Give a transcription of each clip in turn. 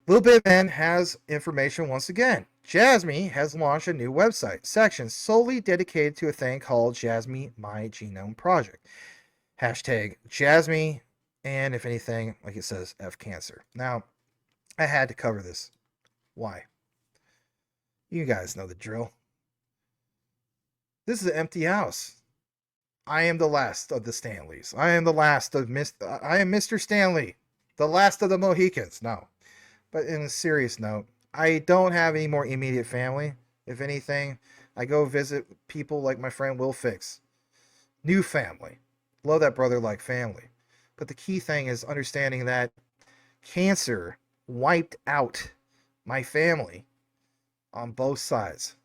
Little Bit Man has information once again. Jasmy has launched a new website section solely dedicated to a thing called Jasmy My Genome Project. Hashtag Jasmy, and if anything, like it says, F cancer. Now, I had to cover this. Why? You guys know the drill. This is an empty house. I am the last of the Stanleys. I am the last of I am Mr. Stanley, the last of the Mohicans. No, but in a serious note, I don't have any more immediate family. If anything, I go visit people like my friend Will Fix. New family. Love that brother like family. But the key thing is understanding that cancer wiped out my family on both sides.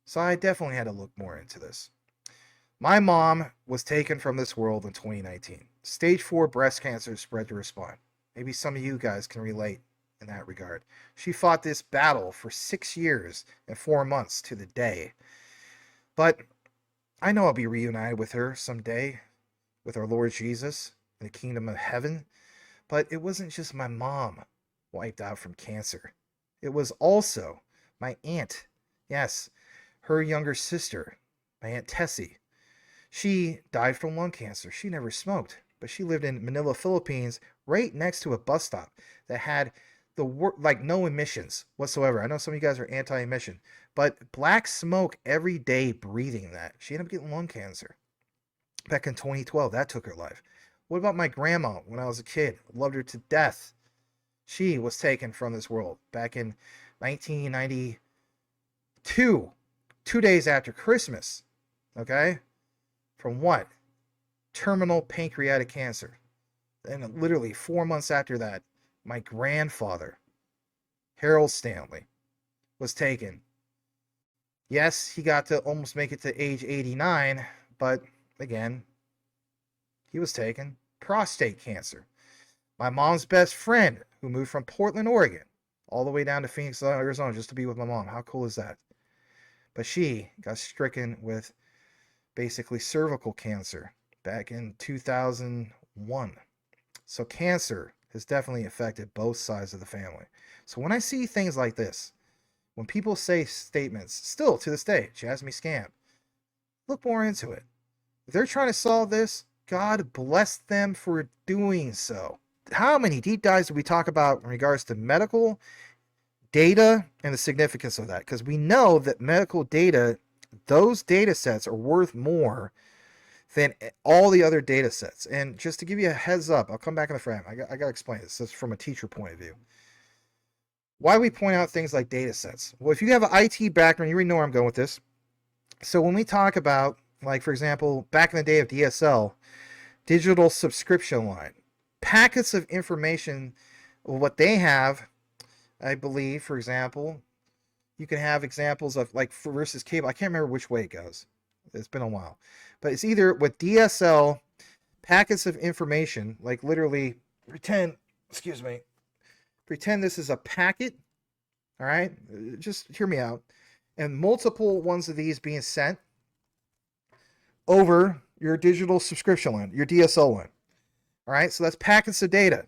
So I definitely had to look more into this. My mom was taken from this world in 2019. Stage 4 breast cancer spread to her spine. Maybe some of you guys can relate in that regard. She fought this battle for 6 years and 4 months to the day. But I know I'll be reunited with her someday, with our Lord Jesus in the kingdom of heaven. But it wasn't just my mom wiped out from cancer. It was also my aunt. Yes, her younger sister, my Aunt Tessie. She died from lung cancer. She never smoked, but she lived in Manila, Philippines, right next to a bus stop that had like no emissions whatsoever. I know some of you guys are anti-emission, but black smoke every day breathing that. She ended up getting lung cancer back in 2012. That took her life. What about my grandma when I was a kid? Loved her to death. She was taken from this world back in 1992, 2 days after Christmas. Okay? From what? Terminal pancreatic cancer. And literally 4 months after that, my grandfather, Harold Stanley, was taken. Yes, he got to almost make it to age 89, but again, he was taken. Prostate cancer. My mom's best friend, who moved from Portland, Oregon, all the way down to Phoenix, Arizona, just to be with my mom. How cool is that? But she got stricken with basically cervical cancer back in 2001. So cancer has definitely affected both sides of the family. So when I see things like this, when people say statements, still to this day, Jasmy scam, look more into it. If they're trying to solve this, God bless them for doing so. How many deep dives do we talk about in regards to medical data and the significance of that? Because we know that medical data, those data sets are worth more than all the other data sets. And just to give you a heads up, I'll come back in the frame. I got to explain this. This is from a teacher point of view. Why do we point out things like data sets? Well, if you have an IT background, you already know where I'm going with this. So when we talk about, like, for example, back in the day of DSL, digital subscription line, packets of information, what they have, I believe, for example, you can have examples of like versus cable. I can't remember which way it goes. It's been a while. But it's either with DSL packets of information, like literally excuse me, pretend this is a packet, all right? Just hear me out. And multiple ones of these being sent over your digital subscription line, your DSL line. All right, so that's packets of data.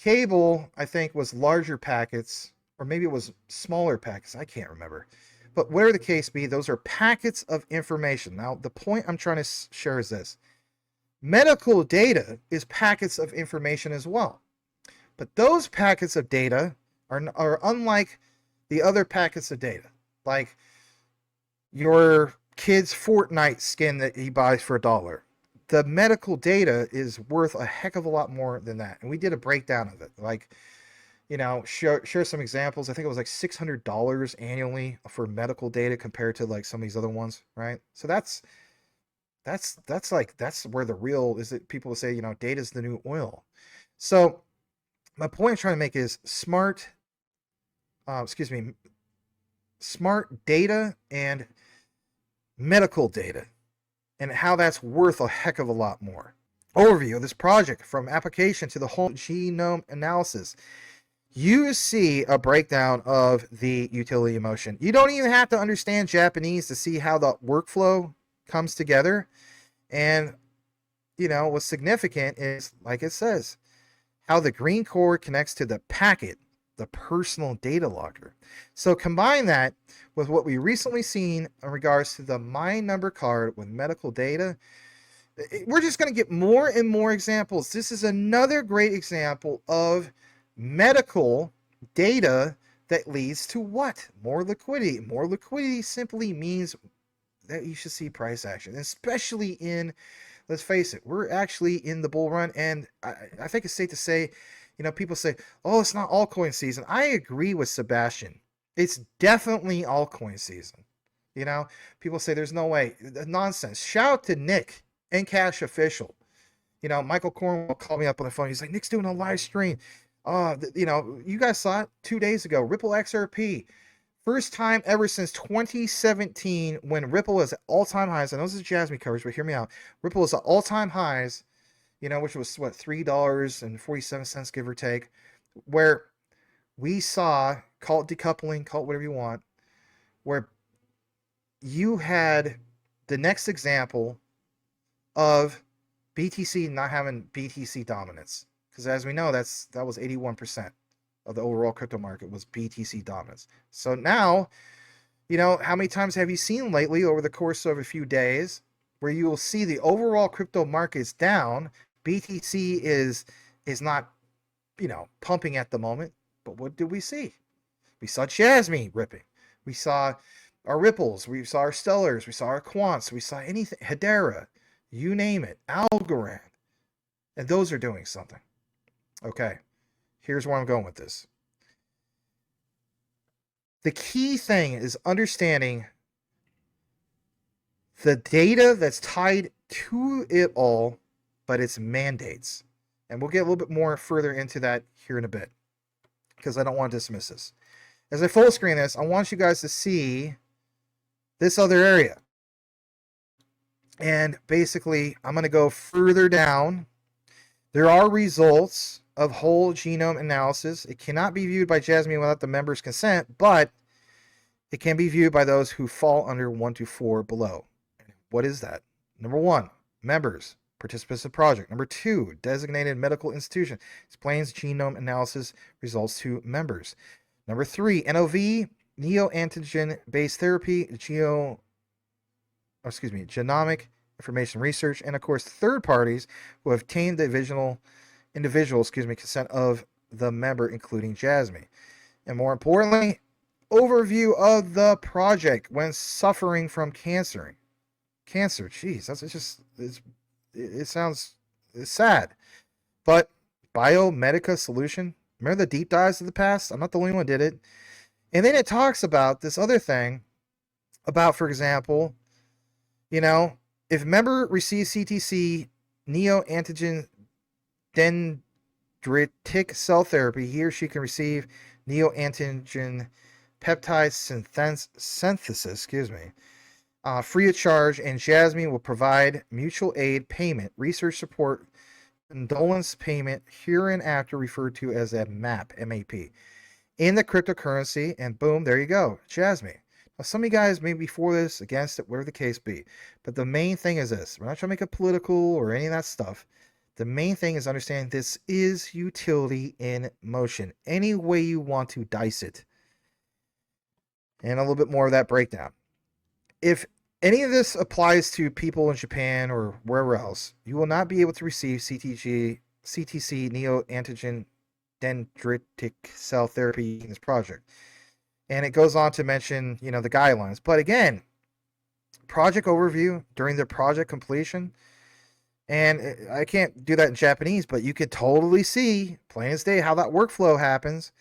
Cable, I think, was larger packets, or maybe it was smaller packets. I can't remember. But whatever the case be, those are packets of information. Now, the point I'm trying to share is this. Medical data is packets of information as well. But those packets of data are unlike the other packets of data. Like your kid's Fortnite skin that he buys for $1. The medical data is worth a heck of a lot more than that. And we did a breakdown of it. Like, share some examples. I think it was like $600 annually for medical data compared to like some of these other ones, right? So that's where the real is. That people say, data is the new oil. So my point I'm trying to make is smart data and medical data and how that's worth a heck of a lot more. Overview of this project from application to the whole genome analysis. You see a breakdown of the utility of motion. You don't even have to understand Japanese to see how the workflow comes together. And, what's significant is, like it says, how the green core connects to the packet the personal data locker. So combine that with what we recently seen in regards to the My Number card with medical data. We're just going to get more and more examples. This is another great example of medical data that leads to what? More liquidity. More liquidity simply means that you should see price action, especially in, let's face it, we're actually in the bull run. And I think it's safe to say, people say, oh, it's not altcoin season. I agree with Sebastian. It's definitely altcoin season. People say there's no way. Nonsense. Shout out to Nick and Cash Official. Michael Cornwell called me up on the phone. He's like, Nick's doing a live stream. You guys saw it 2 days ago. Ripple XRP. First time ever since 2017 when Ripple was at all-time highs. I know this is Jasmy coverage, but hear me out. Ripple was at all-time highs, which was what, $3.47, give or take, where we saw, call it decoupling, call it whatever you want, where you had the next example of BTC not having BTC dominance. Because as we know, that was 81% of the overall crypto market was BTC dominance. So now, how many times have you seen lately over the course of a few days where you will see the overall crypto market is down, BTC is not, pumping at the moment. But what did we see? We saw Jasmy ripping. We saw our Ripples. We saw our Stellars. We saw our Quants. We saw anything. Hedera. You name it. Algorand. And those are doing something. Okay. Here's where I'm going with this. The key thing is understanding the data that's tied to it all, but its mandates. And we'll get a little bit more further into that here in a bit, because I don't want to dismiss this. As I full screen this, I want you guys to see this other area. And basically, I'm going to go further down. There are results of whole genome analysis. It cannot be viewed by Jasmy without the member's consent, but it can be viewed by those who fall under 1 to 4 below. What is that? Number 1, members, participants of project. Number 2, designated medical institution. Explains genome analysis results to members. Number 3, NOV, neoantigen-based therapy, genomic information research, and of course third parties who have obtained the individual consent of the member, including Jasmy. And more importantly, overview of the project when suffering from cancer. Geez, it's sad. But Biomedica solution. Remember the deep dives of the past? I'm not the only one who did it. And then it talks about this other thing about, for example, if member receives CTC neoantigen dendritic cell therapy, he or she can receive neoantigen peptide synthesis, free of charge, and Jasmy will provide mutual aid payment, research support, condolence payment, hereinafter referred to as a MAP, M-A-P, in the cryptocurrency, and boom, there you go, Jasmy. Now, some of you guys may be for this, against it, whatever the case be, but the main thing is this. We're not trying to make it political or any of that stuff. The main thing is understanding this is utility in motion, any way you want to dice it. And a little bit more of that breakdown. If any of this applies to people in Japan or wherever else, you will not be able to receive CTC neoantigen dendritic cell therapy in this project. And it goes on to mention, the guidelines. But again, project overview during the project completion. And I can't do that in Japanese, but you could totally see, plain as day, how that workflow happens.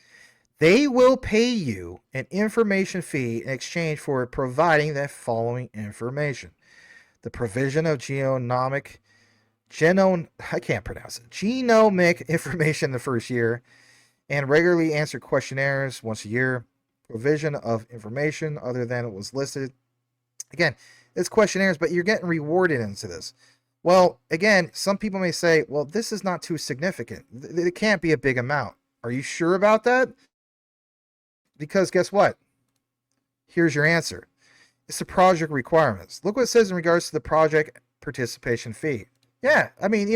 They will pay you an information fee in exchange for providing the following information. The provision of genomic information in the first year, and regularly answer questionnaires once a year. Provision of information other than it was listed. Again, it's questionnaires, but you're getting rewarded into this. Well, again, some people may say, well, this is not too significant. It can't be a big amount. Are you sure about that? Because guess what? Here's your answer. It's the project requirements. Look what it says in regards to the project participation fee. Yeah, I mean,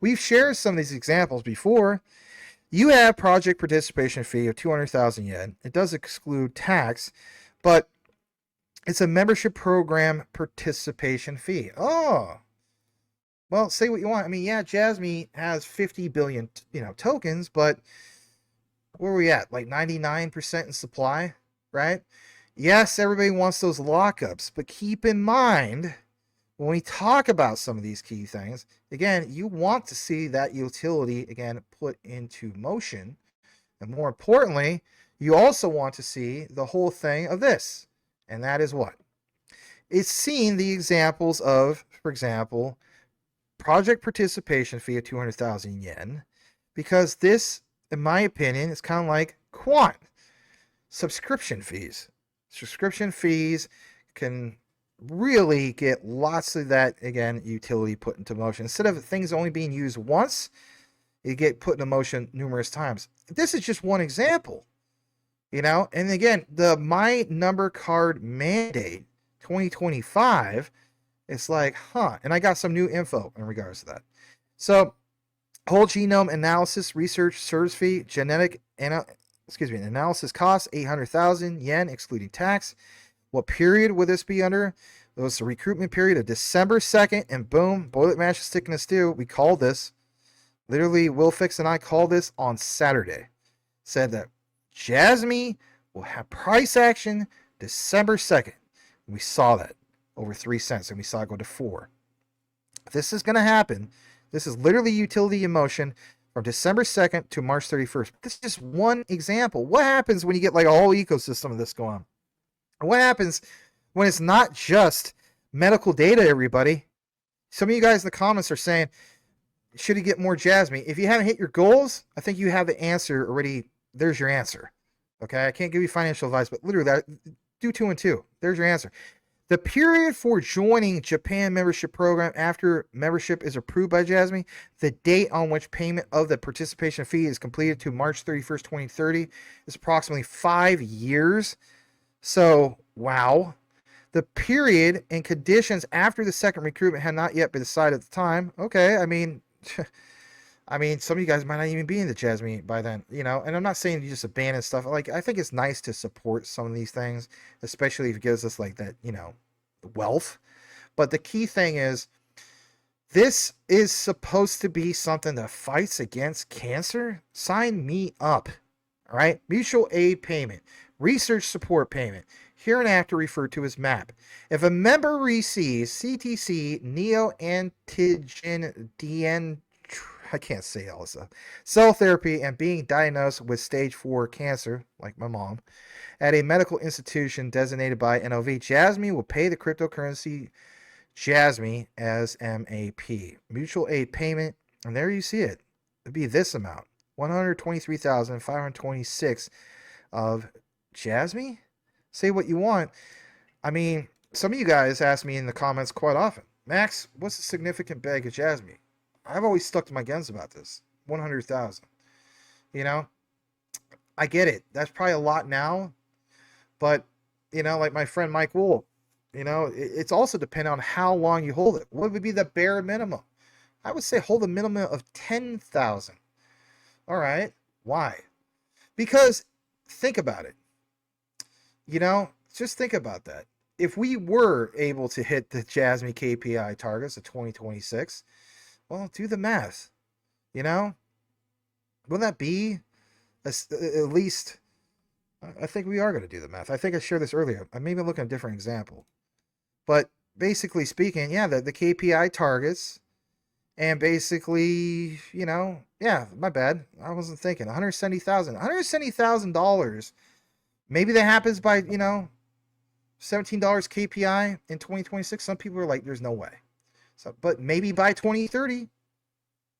we've shared some of these examples before. You have project participation fee of 200,000 yen. It does exclude tax, but it's a membership program participation fee. Oh, well, say what you want. I mean, yeah, Jasmy has 50 billion, tokens, but where are we at? Like 99% in supply, right? Yes, everybody wants those lockups, but keep in mind when we talk about some of these key things, again, you want to see that utility again put into motion. And more importantly, you also want to see the whole thing of this. And that is what? It's seeing the examples of, for example, project participation fee of 200,000 yen, because this, in my opinion, is kind of like quant subscription fees. Subscription fees can really get lots of that, again, utility put into motion. Instead of things only being used once, you get put into motion numerous times. This is just one example, and again, the My Number Card mandate 2025, it's like, and I got some new info in regards to that. So, whole genome analysis research service fee, analysis cost 800,000 yen excluding tax. What period would this be under? It was the recruitment period of December 2nd, and boom, boiler mash is sticking to stew. We called this. Literally, Will Fix and I called this on Saturday. Said that Jasmy will have price action December 2nd. We saw that over 3 cents, and we saw it go to 4. This is going to happen. This is literally utility in motion from December 2nd to March 31st. This is just one example. What happens when you get like a whole ecosystem of this going on? What happens when it's not just medical data, everybody? Some of you guys in the comments are saying, should you get more Jasmy? If you haven't hit your goals, I think you have the answer already. There's your answer. Okay, I can't give you financial advice, but literally, do 2 and 2. There's your answer. The period for joining Japan membership program after membership is approved by Jasmy, the date on which payment of the participation fee is completed to March 31st, 2030 is approximately 5 years. So, wow. The period and conditions after the second recruitment had not yet been decided at the time. Okay, I mean, some of you guys might not even be in the Jasmy by then, and I'm not saying you just abandon stuff. Like, I think it's nice to support some of these things, especially if it gives us like that, wealth. But the key thing is, this is supposed to be something that fights against cancer. Sign me up. All right. Mutual aid payment, research support payment, hereinafter referred to as MAP. If a member receives CTC neoantigen DN, I can't say all this stuff, cell therapy, and being diagnosed with stage 4 cancer, like my mom, at a medical institution designated by NOV, Jasmy will pay the cryptocurrency Jasmy as MAP. Mutual aid payment, and there you see it. It'd be this amount, 123,526 of Jasmy. Say what you want. I mean, some of you guys ask me in the comments quite often, Max, what's the significant bag of Jasmy? I've always stuck to my guns about this. 100,000. I get it. That's probably a lot now, but like my friend Mike Wool, it's also dependent on how long you hold it. What would be the bare minimum? I would say hold a minimum of 10,000. All right. Why? Because think about it. Just think about that. If we were able to hit the Jasmy KPI targets of 2026, well, do the math. Wouldn't that be at least? I think we are going to do the math. I think I shared this earlier. I may be looking at a different example. But basically speaking, yeah, the KPI targets, and basically, yeah, my bad. I wasn't thinking. $170,000. $170,000. Maybe that happens by, $17 KPI in 2026. Some people are like, there's no way. So, but maybe by 2030.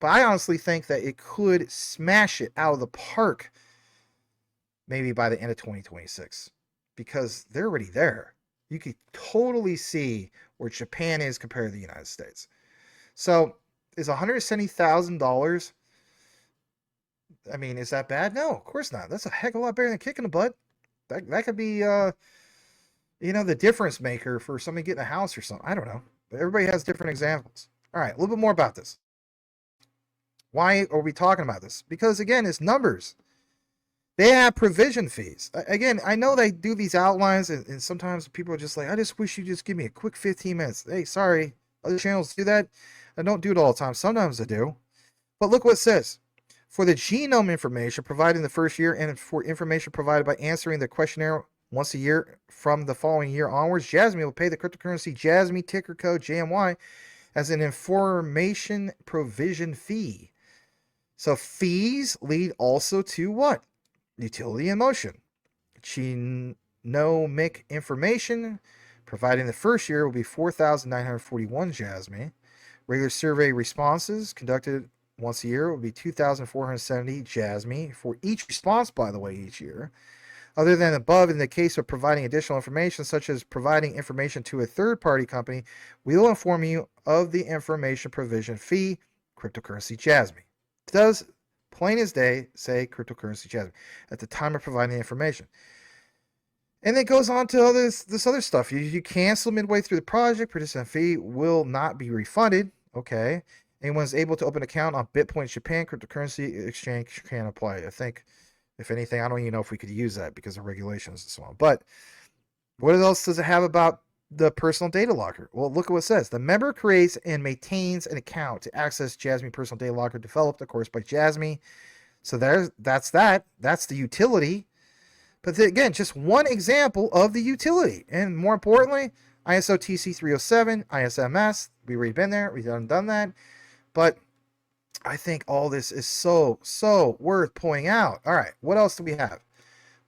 But I honestly think that it could smash it out of the park maybe by the end of 2026, because they're already there. You could totally see where Japan is compared to the United States. So is $170,000, I mean, is that bad? No, of course not. That's a heck of a lot better than kicking the butt. That could be, the difference maker for somebody getting a house or something. I don't know. But everybody has different examples. All right, a little bit more about this. Why are we talking about this? Because again, it's numbers. They have provision fees. Again, I know they do these outlines, and sometimes people are just like, I just wish you just give me a quick 15 minutes. Hey, sorry, other channels do that. I don't do it all the time. Sometimes I do. But look what it says. For the genome information provided in the first year and for information provided by answering the questionnaire once a year from the following year onwards, Jasmy will pay the cryptocurrency Jasmy ticker code JMY as an information provision fee. So fees lead also to what? Utility in motion. Genomic information provided in the first year will be 4,941 Jasmy. Regular survey responses conducted once a year will be 2,470 Jasmy for each response, by the way, each year. Other than above, in the case of providing additional information, such as providing information to a third-party company, we will inform you of the information provision fee, cryptocurrency Jasmy. It does, plain as day, say cryptocurrency Jasmy at the time of providing the information. And it goes on to this other stuff. You cancel midway through the project, participant fee will not be refunded. Okay. Anyone is able to open an account on Bitpoint Japan cryptocurrency exchange can apply. I think, if anything, I don't even know if we could use that because of regulations and so on. But what else does it have about the personal data locker? Well, look at what it says. The member creates and maintains an account to access Jasmy personal data locker developed, of course, by Jasmy. So that's that. That's the utility. But again, just one example of the utility. And more importantly, ISO TC 307, ISMS. We've already been there. We've done that. But I think all this is so worth pointing out. All right, what else do we have?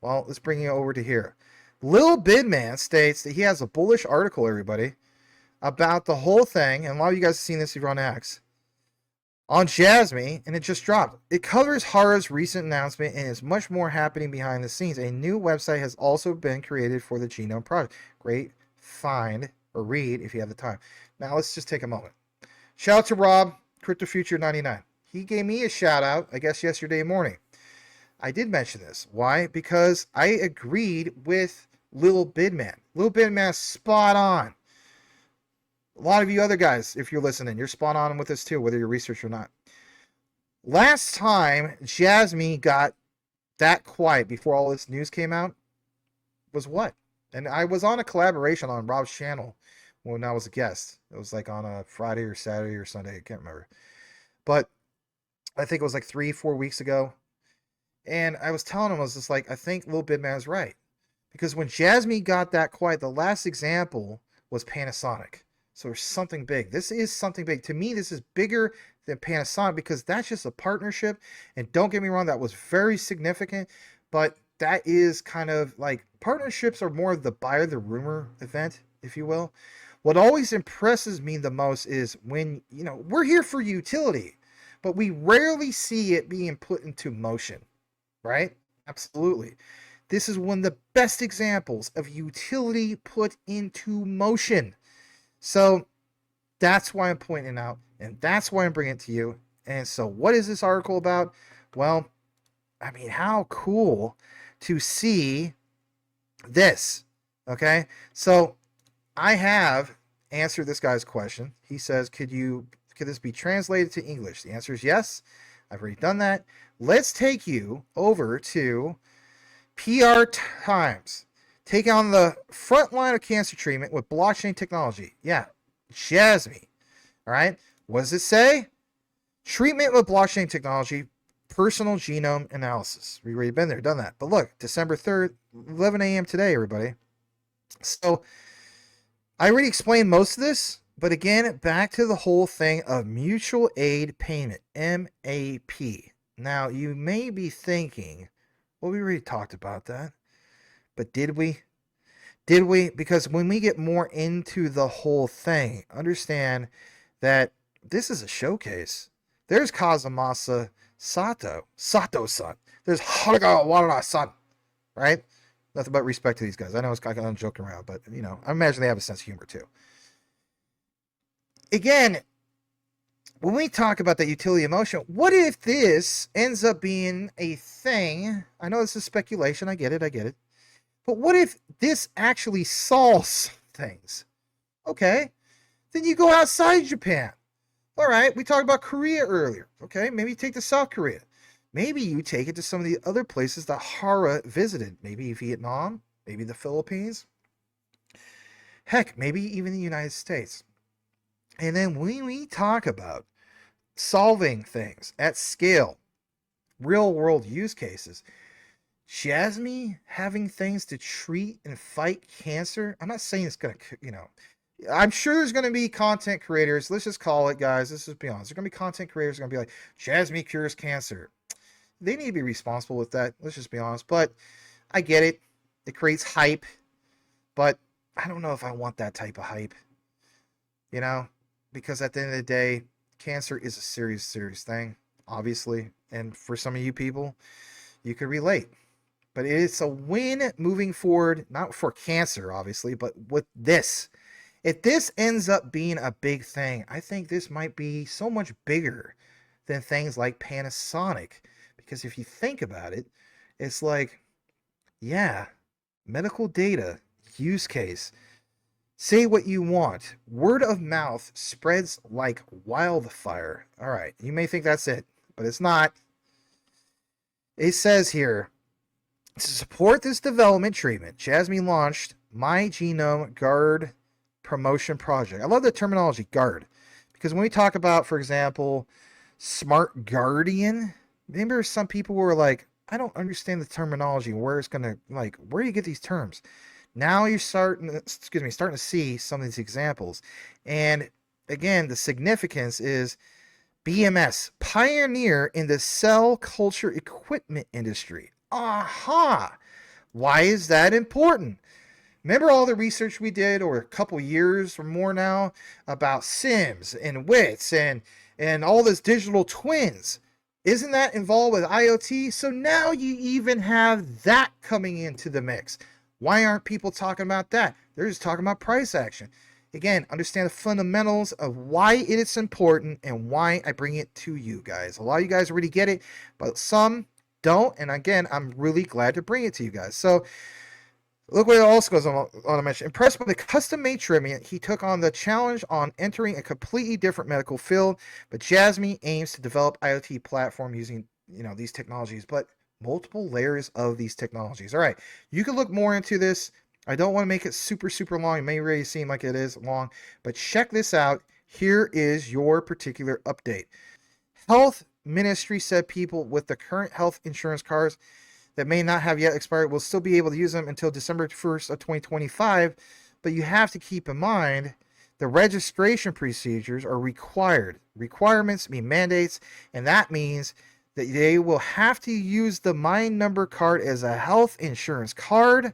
Well, let's bring you over to here. Lil Bidman states that he has a bullish article, everybody, about the whole thing. And a lot of you guys have seen this if you're on X. On Jasmy, and it just dropped. It covers Hara's recent announcement and is much more happening behind the scenes. A new website has also been created for the Genome project. Great find or read if you have the time. Now let's just take a moment. Shout out to Rob, CryptoFuture99. He gave me a shout out, I guess, yesterday morning. I did mention this. Why? Because I agreed with Lil Bidman. Lil Bidman's spot on. A lot of you other guys, if you're listening, you're spot on with this too, whether you're research or not. Last time Jasmy got that quiet before all this news came out was what? And I was on a collaboration on Rob's channel when I was a guest. It was like on a Friday or Saturday or Sunday. I can't remember. But I think it was like 3-4 weeks ago. And I was telling him, I was just like, I think Lil Bidman's right. Because when Jasmy got that quiet, the last example was Panasonic. So there's something big. This is something big. To me, this is bigger than Panasonic because that's just a partnership. And don't get me wrong, that was very significant. But that is kind of like partnerships are more of the buyer the rumor event, if you will. What always impresses me the most is when, we're here for utility, but we rarely see it being put into motion, right? Absolutely. This is one of the best examples of utility put into motion. So that's why I'm pointing it out, and that's why I'm bringing it to you. And so what is this article about? Well, I mean, how cool to see this, okay? So I have answered this guy's question. He says, could this be translated to English? The answer is yes. I've already done that. Let's take you over to PR Times. Take on the front line of cancer treatment with blockchain technology. Yeah, Jasmy. All right. What does it say? Treatment with blockchain technology, personal genome analysis. We've already been there, done that. But look, December 3rd, 11 a.m. today, everybody. So I already explained most of this, but again, back to the whole thing of mutual aid payment, MAP. Now, you may be thinking, well, we already talked about that. But did we? Did we? Because when we get more into the whole thing, understand that this is a showcase. There's Kazumasa Sato-san. There's Haruka Wadara-san, right? Nothing but respect to these guys. I know I'm joking around, but, I imagine they have a sense of humor, too. Again, when we talk about that utility emotion, what if this ends up being a thing? I know this is speculation. I get it. But what if this actually solves things? Okay, then you go outside Japan. All right, we talked about Korea earlier. Okay, maybe you take to South Korea. Maybe you take it to some of the other places that Hara visited. Maybe Vietnam, maybe the Philippines. Heck, maybe even the United States. And then when we talk about solving things at scale, real world use cases, Jasmy having things to treat and fight cancer. I'm not saying it's going to, I'm sure there's going to be content creators. Let's just call it, guys. Let's just be honest. There's going to be content creators going to be like, Jasmy cures cancer. They need to be responsible with that. Let's just be honest. But I get it. It creates hype. But I don't know if I want that type of hype. You know? Because at the end of the day, cancer is a serious, serious thing, obviously. And for some of you people, you could relate. But it's a win moving forward, not for cancer, obviously, but with this. If this ends up being a big thing, I think this might be so much bigger than things like Panasonic. Because if you think about it, it's like, yeah, medical data, use case. Say what you want. Word of mouth spreads like wildfire. All right, you may think that's it, but it's not. It says here, to support this development treatment, Jasmy launched My Genome Guard Promotion Project. I love the terminology guard, because when we talk about, for example, smart guardian, remember some people were like, I don't understand the terminology, where it's gonna, like, where do you get these terms? Now you're starting to see some of these examples. And again, the significance is BMS, pioneer in the cell culture equipment industry. Aha! Why is that important? Remember all the research we did over a couple years or more now about SIMs and WITs and all this digital twins? Isn't that involved with IoT? So now you even have that coming into the mix. Why aren't people talking about that? They're just talking about price action. Again, understand the fundamentals of why it is important and why I bring it to you guys. A lot of you guys already get it, but some don't. And again, I'm really glad to bring it to you guys. So look what it also goes on to mention. Impressed by the custom-made treatment, he took on the challenge on entering a completely different medical field. But Jasmy aims to develop IoT platform using these technologies, but multiple layers of these technologies. All right, you can look more into this. I don't want to make it super, super long. It may really seem like it is long, but check this out. Here is your particular update. Health Ministry said people with the current health insurance cards that may not have yet expired will still be able to use them until December 1st of 2025, but you have to keep in mind the registration procedures are required. Requirements mean mandates, and that means that they will have to use the My Number card as a health insurance card.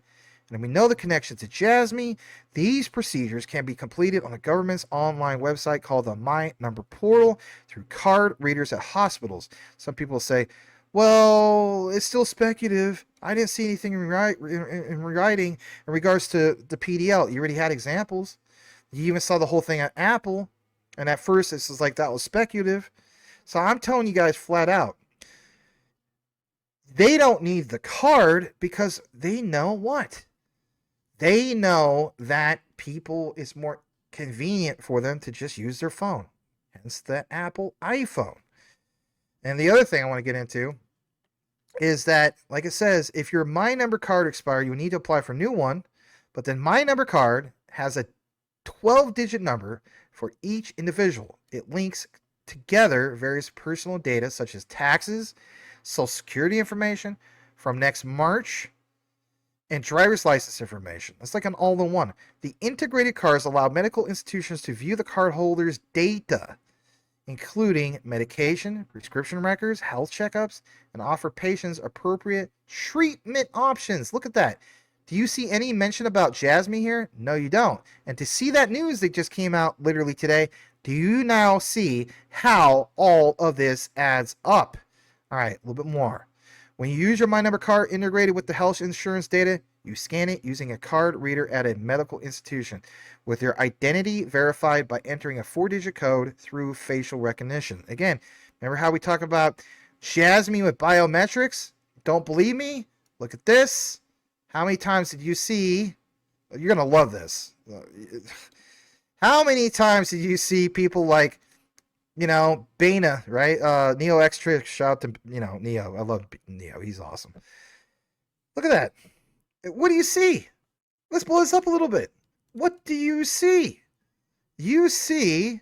And we know the connection to Jasmy. These procedures can be completed on the government's online website called the My Number Portal through card readers at hospitals. Some people say, well, it's still speculative. I didn't see anything in writing in regards to the PDL. You already had examples. You even saw the whole thing at Apple. And at first, this was like, that was speculative. So I'm telling you guys flat out, they don't need the card because they know what? They know that people, it's more convenient for them to just use their phone. Hence the Apple iPhone. And the other thing I want to get into is that, like it says, if your My Number card expired, you need to apply for a new one. But then My Number card has a 12-digit number for each individual. It links together various personal data such as taxes, Social Security information from next March, and driver's license information. It's like an all-in-one. The integrated cards allow medical institutions to view the cardholder's data, including medication, prescription records, health checkups, and offer patients appropriate treatment options. Look at that. Do you see any mention about Jasmy here? No, you don't. And to see that news that just came out literally today, do you now see how all of this adds up? All right, a little bit more. When you use your My Number card integrated with the health insurance data, you scan it using a card reader at a medical institution with your identity verified by entering a 4-digit code through facial recognition. Again, remember how we talk about Jasmy with biometrics? Don't believe me? Look at this. How many times did you see? You're going to love this. How many times did you see people like, you know, Bana, right? Neo Extra, shout out to, you know, Neo. I love Neo. He's awesome. Look at that. What do you see? Let's blow this up a little bit. What do you see? You see,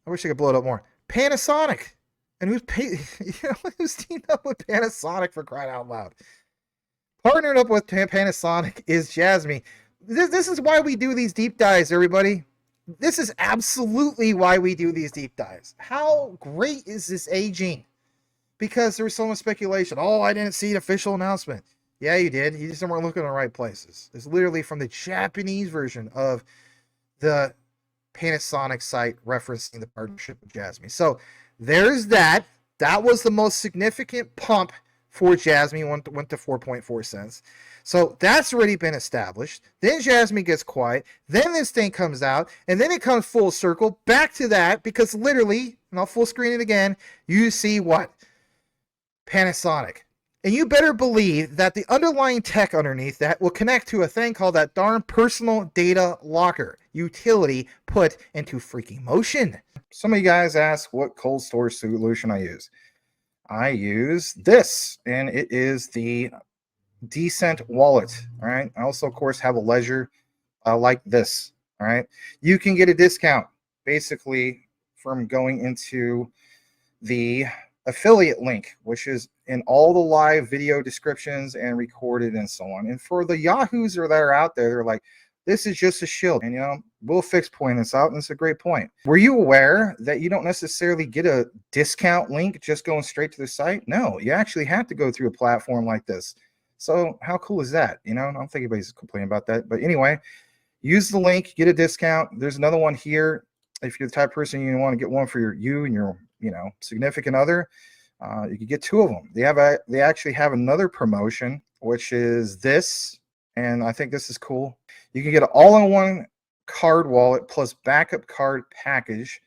I wish I could blow it up more. Panasonic. And who's teamed up with Panasonic, for crying out loud? Partnered up with Panasonic is Jasmy. This is why we do these deep dives, everybody. This is absolutely why we do these deep dives. How great is this aging? Because there was so much speculation. Oh, I didn't see an official announcement. Yeah, you did. You just weren't looking in the right places. It's literally from the Japanese version of the Panasonic site referencing the partnership with Jasmy. So there's that. That was the most significant pump for Jasmy, went to 4.4 cents. So that's already been established. Then Jasmy gets quiet. Then this thing comes out. And then it comes full circle back to that, because literally, and I'll full screen it again, you see what? Panasonic. And you better believe that the underlying tech underneath that will connect to a thing called that darn personal data locker utility put into freaking motion. Some of you guys ask what cold storage solution I use. I use this, and it is the Decent wallet. All right. I also, of course, have a ledger like this. All right. You can get a discount basically from going into the affiliate link, which is in all the live video descriptions and recorded and so on. And for the yahoos that are out there, they're like, this is just a shield. And, you know, we'll fix point this out. And it's a great point. Were you aware that you don't necessarily get a discount link just going straight to the site? No, you actually have to go through a platform like this. So how cool is that? You know, I don't think anybody's complaining about that. But anyway, use the link, get a discount. There's another one here. If you're the type of person you want to get one for you and your, you know, significant other, you could get two of them. They actually have another promotion, which is this, and I think this is cool. You can get an all-in-one card wallet plus backup card package.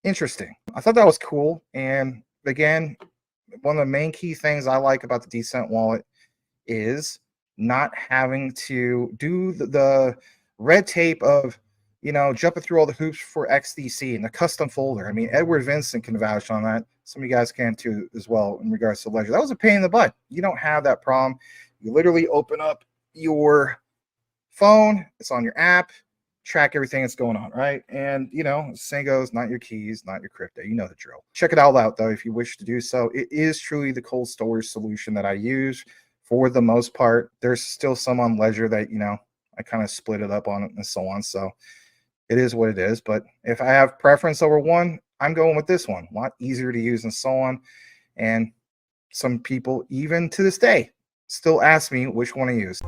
Interesting. I thought that was cool. And again, one of the main key things I like about the Decent wallet is not having to do the red tape of, you know, jumping through all the hoops for XDC and the custom folder. I mean, Edward Vincent can vouch on that. Some of you guys can too as well in regards to Ledger. That was a pain in the butt. You don't have that problem. You literally open up your phone, it's on your app, track everything that's going on, right? And, you know, saying goes, not your keys, not your crypto. You know the drill. Check it all out, though, if you wish to do so. It is truly the cold storage solution that I use for the most part. There's still some on Ledger that, you know, I kind of split it up on it and so on. So it is what it is. But if I have preference over one, I'm going with this one. A lot easier to use and so on. And some people, even to this day, still ask me which one I use.